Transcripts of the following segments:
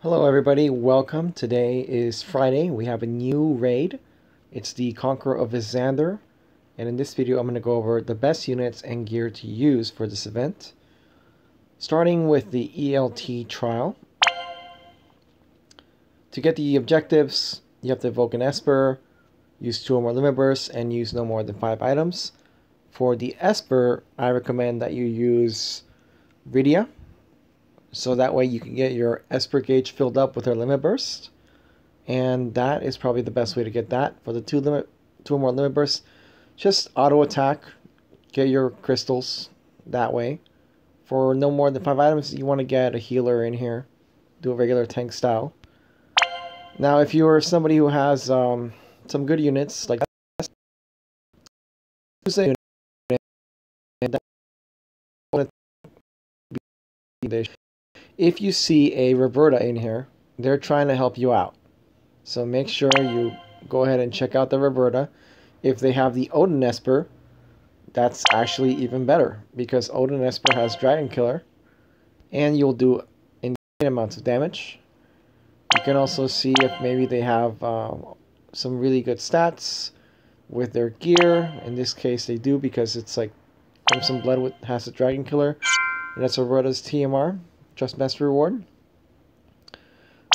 Hello everybody, welcome. Today is Friday. We have a new raid. It's the Conqueror of Xander, and in this video I'm going to go over the best units and gear to use for this event. Starting with the ELT trial. To get the objectives, you have to evoke an Esper, use 2 or more limit bursts, and use no more than 5 items. For the Esper, I recommend that you use Rydia, so that way you can get your Esper gauge filled up with her limit burst. And that is probably the best way to get that. For the 2 or more limit bursts, just auto attack, get your crystals that way. For no more than 5 items, you want to get a healer in here. Do a regular tank style. Now if you are somebody who has some good units, like if you see a Roberta in here, they're trying to help you out. So make sure you go ahead and check out the Roberta. If they have the Odin Esper, that's actually even better, because Odin Esper has Dragon Killer, and you'll do insane amounts of damage. You can also see if maybe they have some really good stats with their gear. In this case they do, because it's like Crimson Blood has a Dragon Killer, and that's Roberta's TMR. Just Master Reward.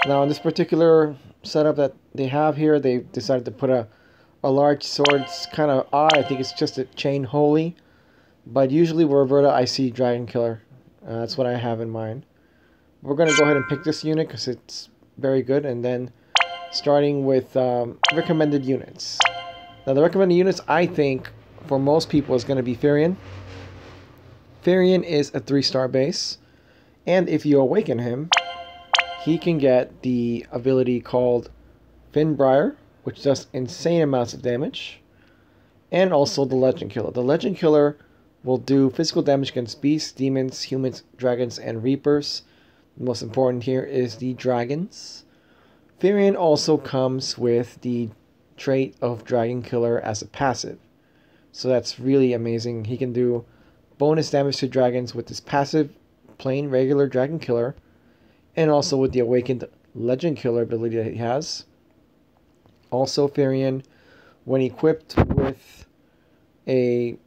Now in this particular setup that they have here, they decided to put a large sword. It's kind of odd. I think it's just a chain holy, but usually with Roberta I see Dragon Killer. That's what I have in mind. We're going to go ahead and pick this unit because it's very good, and then starting with recommended units. Now the recommended units, I think for most people, is going to be Firion. Firion is a 3-star base. And if you awaken him, he can get the ability called Finbriar, which does insane amounts of damage. And also the Legend Killer. The Legend Killer will do physical damage against beasts, demons, humans, dragons, and reapers. The most important here is the dragons. Firion also comes with the trait of Dragon Killer as a passive. So that's really amazing. He can do bonus damage to dragons with his passive, plain regular Dragon Killer, and also with the awakened Legend Killer ability that he has. Also Firion, when equipped with a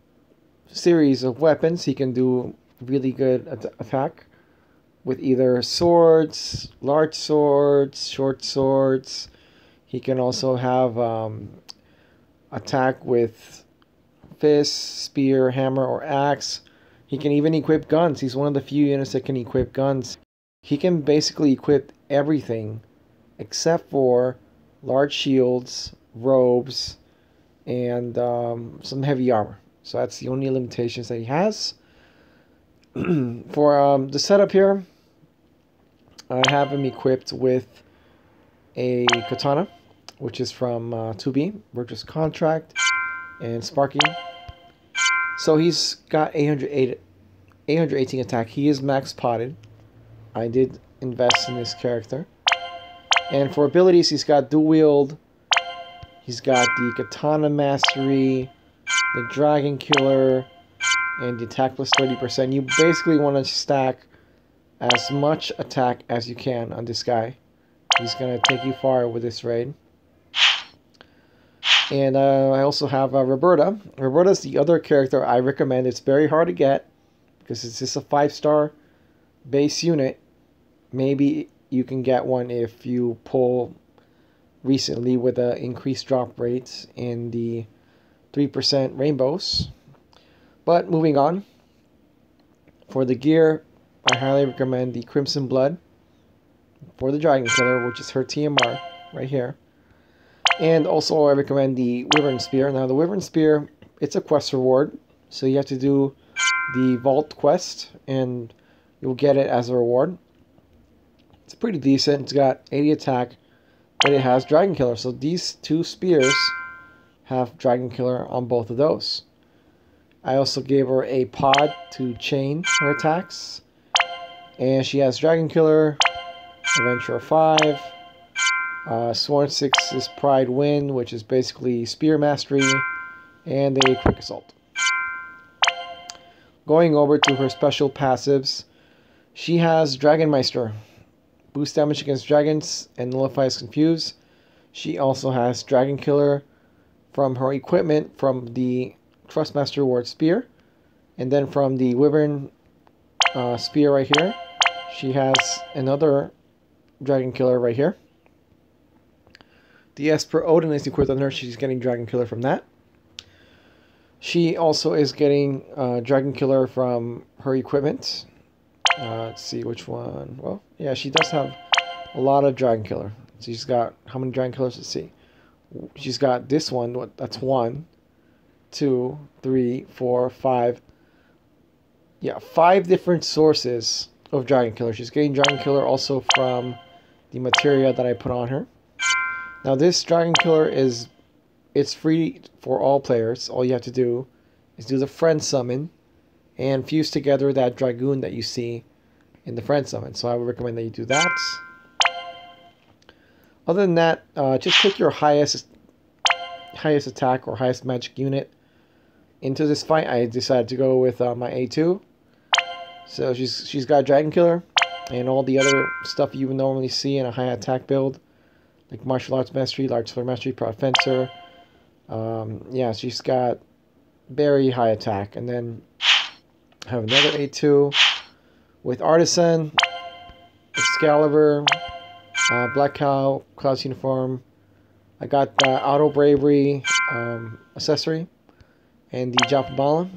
series of weapons, he can do really good attack with either swords, large swords, short swords. He can also have attack with fist, spear, hammer, or axe. He can even equip guns. He's one of the few units that can equip guns. He can basically equip everything except for large shields, robes, and some heavy armor. So that's the only limitations that he has. For the setup here, I have him equipped with a katana, which is from 2B, Virtuous Contract, and Sparking. So he's got 818 attack. He is max potted. I did invest in this character. And for abilities, he's got dual wield. He's got the Katana Mastery, the Dragon Killer, and the attack plus 30%. You basically want to stack as much attack as you can on this guy. He's going to take you far with this raid. And I also have Roberta. Roberta is the other character I recommend. It's very hard to get because it's just a 5-star base unit. Maybe you can get one if you pull recently with an increased drop rates in the 3% rainbows. But moving on. For the gear, I highly recommend the Crimson Blood for the Dragon Killer, which is her TMR right here. And also I recommend the Wyvern Spear. Now the Wyvern Spear, it's a quest reward. So you have to do the Vault quest and you'll get it as a reward. It's pretty decent. It's got 80 attack, but it has Dragon Killer. So these 2 spears have Dragon Killer on both of those. I also gave her a pod to chain her attacks. And she has Dragon Killer, Adventurer 5, Sworn 6 is Pride Wind, which is basically Spear Mastery, and a Quick Assault. Going over to her special passives, she has Dragonmeister, boost damage against dragons and nullifies Confuse. She also has Dragon Killer from her equipment from the Trustmaster Ward Spear. And then from the Wyvern Spear right here, she has another Dragon Killer right here. The Esper Odin is equipped on her. She's getting Dragon Killer from that. She also is getting Dragon Killer from her equipment. Let's see which one. Well, yeah, she does have a lot of Dragon Killer. She's got, how many Dragon Killers? Let's see. She's got this one. That's 1, 2, 3, 4, 5. Yeah, 5 different sources of Dragon Killer. She's getting Dragon Killer also from the materia that I put on her. Now this Dragon Killer it's free for all players. All you have to do is do the friend summon and fuse together that Dragoon that you see in the friend summon. So I would recommend that you do that. Other than that, just take your highest attack or highest magic unit into this fight. I decided to go with my A2. So she's got Dragon Killer and all the other stuff you would normally see in a high attack build, like Martial Arts Mastery, Large Sword Mastery, Proud Fencer. Yeah, she's got very high attack. And then I have another A2 with Artisan, Excalibur, Black Cow, Cloud's Uniform. I got the Auto Bravery accessory and the Japamala.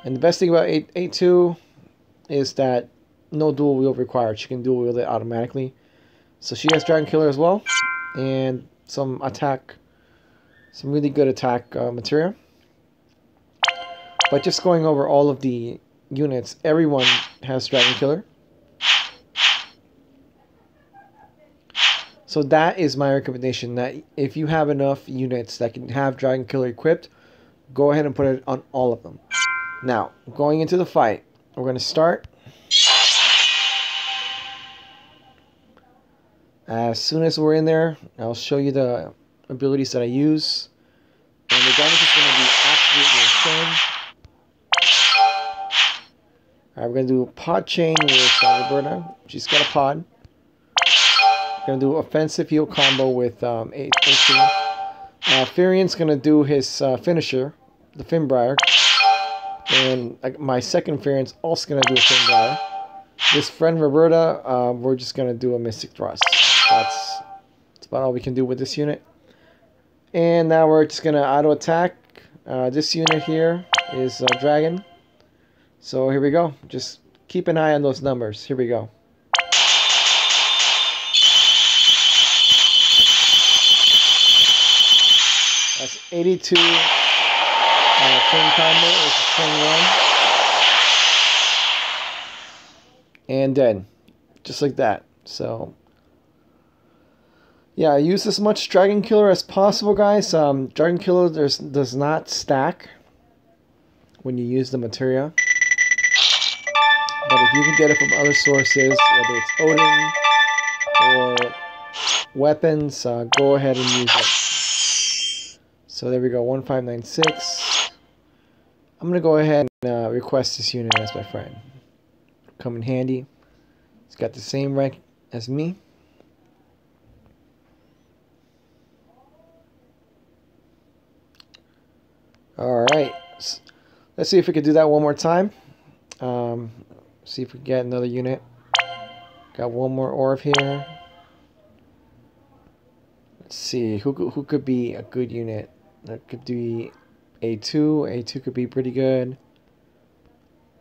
And the best thing about A2 is that no dual wield required. She can dual wield it automatically. So she has Dragon Killer as well, and some really good attack material. But just going over all of the units, everyone has Dragon Killer. So that is my recommendation, that if you have enough units that can have Dragon Killer equipped, go ahead and put it on all of them. Now, going into the fight, we're going to start. As soon as we're in there, I'll show you the abilities that I use. And the damage is going to be absolutely insane. Alright, we're going to do Pod Chain with Roberta. She's got a pod. We're going to do Offensive Heal combo with A2. Firian's going to do his finisher, the Finbriar. And my second Firian's also going to do a Finbriar. This friend Roberta, we're just going to do a Mystic Thrust. That's about all we can do with this unit. And now we're just going to auto attack. This unit here is Dragon. So here we go. Just keep an eye on those numbers. Here we go. That's 82 chain combo versus 21. And dead. Just like that. So yeah, use as much Dragon Killer as possible, guys. Dragon Killer does not stack when you use the materia. But if you can get it from other sources, whether it's Odin or weapons, go ahead and use it. So there we go, 1596. I'm going to go ahead and request this unit as my friend. Come in handy. It's got the same rank as me. Alright, let's see if we can do that one more time. See if we can get another unit. Got one more Orb here. Let's see, who could be a good unit? That could be A2. A2 could be pretty good.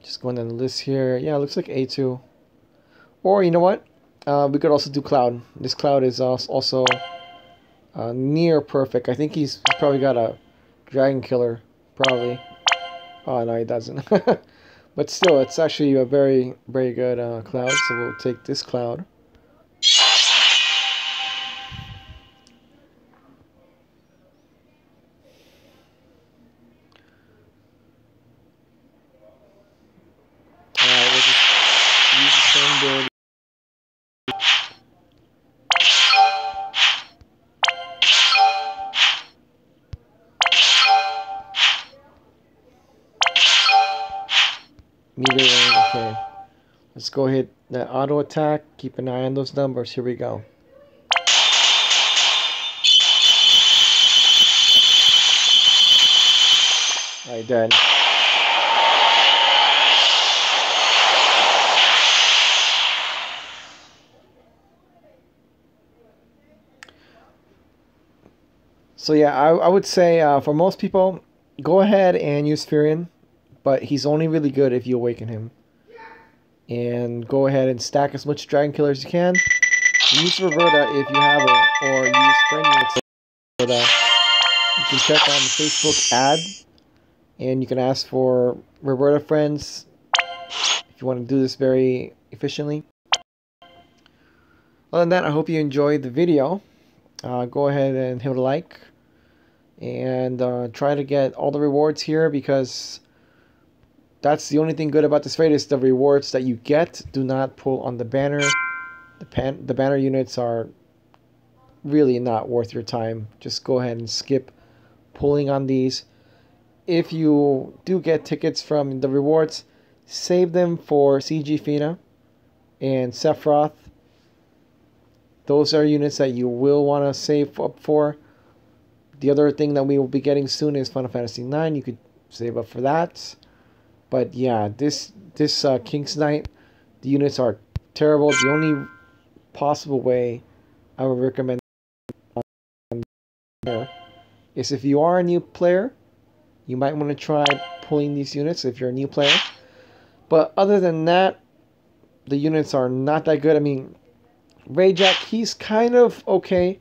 Just going down the list here. Yeah, it looks like A2. Or, you know what? We could also do Cloud. This Cloud is also near perfect. I think he's probably got a Dragon Killer, probably. Oh, no, he doesn't. But still, it's actually a very, very good Cloud. So we'll take this Cloud. We'll just use the same build. Meter range, okay. Let's go hit the auto attack. Keep an eye on those numbers. Here we go. Alright, dead. So yeah, I would say for most people, go ahead and use Furion, but he's only really good if you awaken him. And go ahead and stack as much Dragon Killer as you can. Use Roberta if you have it, or use friend units. You can check on the Facebook ad, and you can ask for Roberta friends if you want to do this very efficiently. Other than that, I hope you enjoyed the video. Go ahead and hit a like, and try to get all the rewards here, because that's the only thing good about this raid is the rewards that you get do not pull on the banner. The banner units are really not worth your time. Just go ahead and skip pulling on these. If you do get tickets from the rewards, save them for CG Fina and Sephiroth. Those are units that you will want to save up for. The other thing that we will be getting soon is Final Fantasy IX. You could save up for that. But yeah, this King's Knight, the units are terrible. The only possible way I would recommend is if you are a new player, you might want to try pulling these units if you're a new player. But other than that, the units are not that good. I mean, Rayjack, he's kind of okay.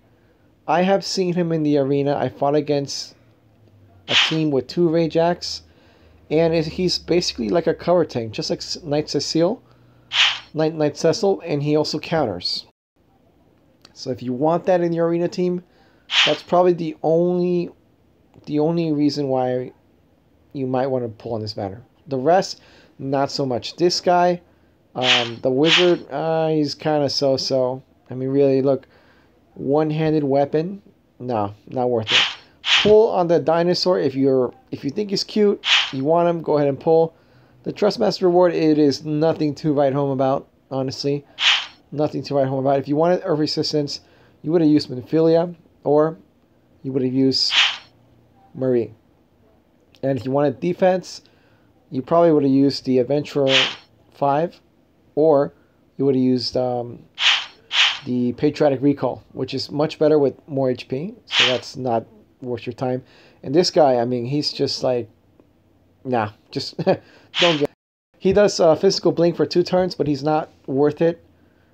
I have seen him in the arena. I fought against a team with 2 Rayjacks, and he's basically like a cover tank, just like Knight Cecil, and he also counters. So if you want that in your arena team, that's probably the only reason why you might want to pull on this banner. The rest, not so much. This guy, the wizard, he's kind of so-so. I mean, really, look, one-handed weapon, no, not worth it. Pull on the dinosaur if you think he's cute, you want him, go ahead and pull. The Trustmaster reward, it is nothing to write home about, honestly. Nothing to write home about. If you wanted Earth Resistance, you would have used Minfilia, or you would have used Marie. And if you wanted defense, you probably would have used the Adventurer 5, or you would have used the Patriotic Recall, which is much better with more HP, so that's not worth your time. And this guy, I mean, he's just like, nah, just don't get it. He does Physical Blink for 2 turns, but he's not worth it.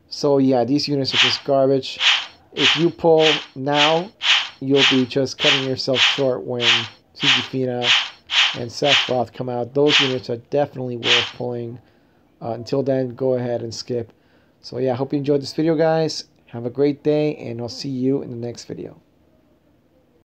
So yeah, these units are just garbage. If you pull now, you'll be just cutting yourself short when CG Fina and Sephiroth come out. Those units are definitely worth pulling. Until then, go ahead and skip. So yeah, I hope you enjoyed this video, guys. Have a great day, and I'll see you in the next video.